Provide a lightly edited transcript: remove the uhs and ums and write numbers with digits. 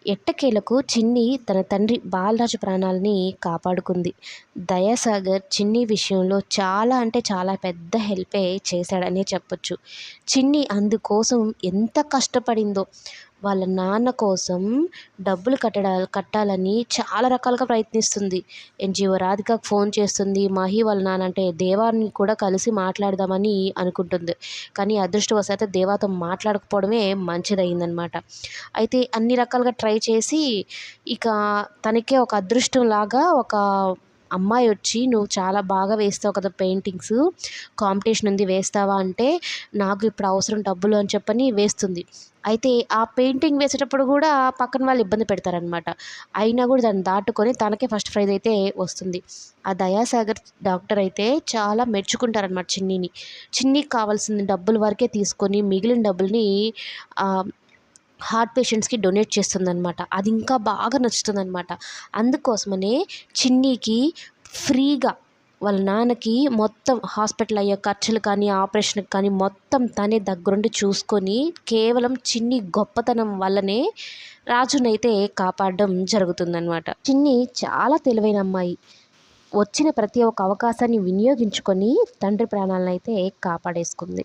ఎట్టకేలకు చిన్ని తన తండ్రి బాలరాజు ప్రాణాలని కాపాడుకుంది. దయాసాగర్ చిన్ని విషయంలో చాలా అంటే చాలా పెద్ద హెల్పే చేశాడనే చెప్పొచ్చు. చిన్ని అందుకోసం ఎంత కష్టపడిందో, వాళ్ళ నాన్న కోసం డబ్బులు కట్టాలని చాలా రకాలుగా ప్రయత్నిస్తుంది. ఎన్‌జీఓ రాధికకు ఫోన్ చేస్తుంది. మహి వాళ్ళ నాన్న అంటే దేవాని కూడా కలిసి మాట్లాడదామని అనుకుంటుంది. కానీ అదృష్టవశాత్తు దేవాతో మాట్లాడకపోవడమే మంచిదయిందనమాట. అయితే అన్ని రకాలుగా ట్రై చేసి ఇక తనకే ఒక అదృష్టంలాగా ఒక అమ్మాయి వచ్చి, "నువ్వు చాలా బాగా వేస్తావు కదా పెయింటింగ్స్, కాంపిటీషన్ ఉంది వేస్తావా?" అంటే, "నాకు ఇప్పుడు అవసరం డబ్బులు" అని చెప్పని వేస్తుంది. అయితే ఆ పెయింటింగ్ వేసేటప్పుడు కూడా పక్కన వాళ్ళు ఇబ్బంది పెడతారనమాట. అయినా కూడా దాన్ని దాటుకొని తనకే ఫస్ట్ ప్రైజ్ అయితే వస్తుంది. ఆ దయాసాగర్ డాక్టర్ అయితే చాలా మెచ్చుకుంటారనమాట చిన్నిని. చిన్నికి కావాల్సిన డబ్బుల వరకే తీసుకొని మిగిలిన డబ్బుల్ని హార్ట్ పేషెంట్స్‌కి డొనేట్ చేస్తుందనమాట. అది ఇంకా బాగా నచ్చుతుందనమాట. అందుకోసమనే చిన్నికి ఫ్రీగా వాళ్ళ నాన్నకి మొత్తం హాస్పిటల్ అయ్యే ఖర్చులు కానీ, ఆపరేషన్‌కి కానీ మొత్తం తనే దగ్గరుండి చూసుకొని, కేవలం చిన్ని గొప్పతనం వల్లనే రాజునైతే కాపాడడం జరుగుతుందనమాట. చిన్ని చాలా తెలివైన అమ్మాయి. వచ్చిన ప్రతి ఒక్క అవకాశాన్ని వినియోగించుకొని తండ్రి ప్రాణాలనైతే కాపాడేసుకుంది.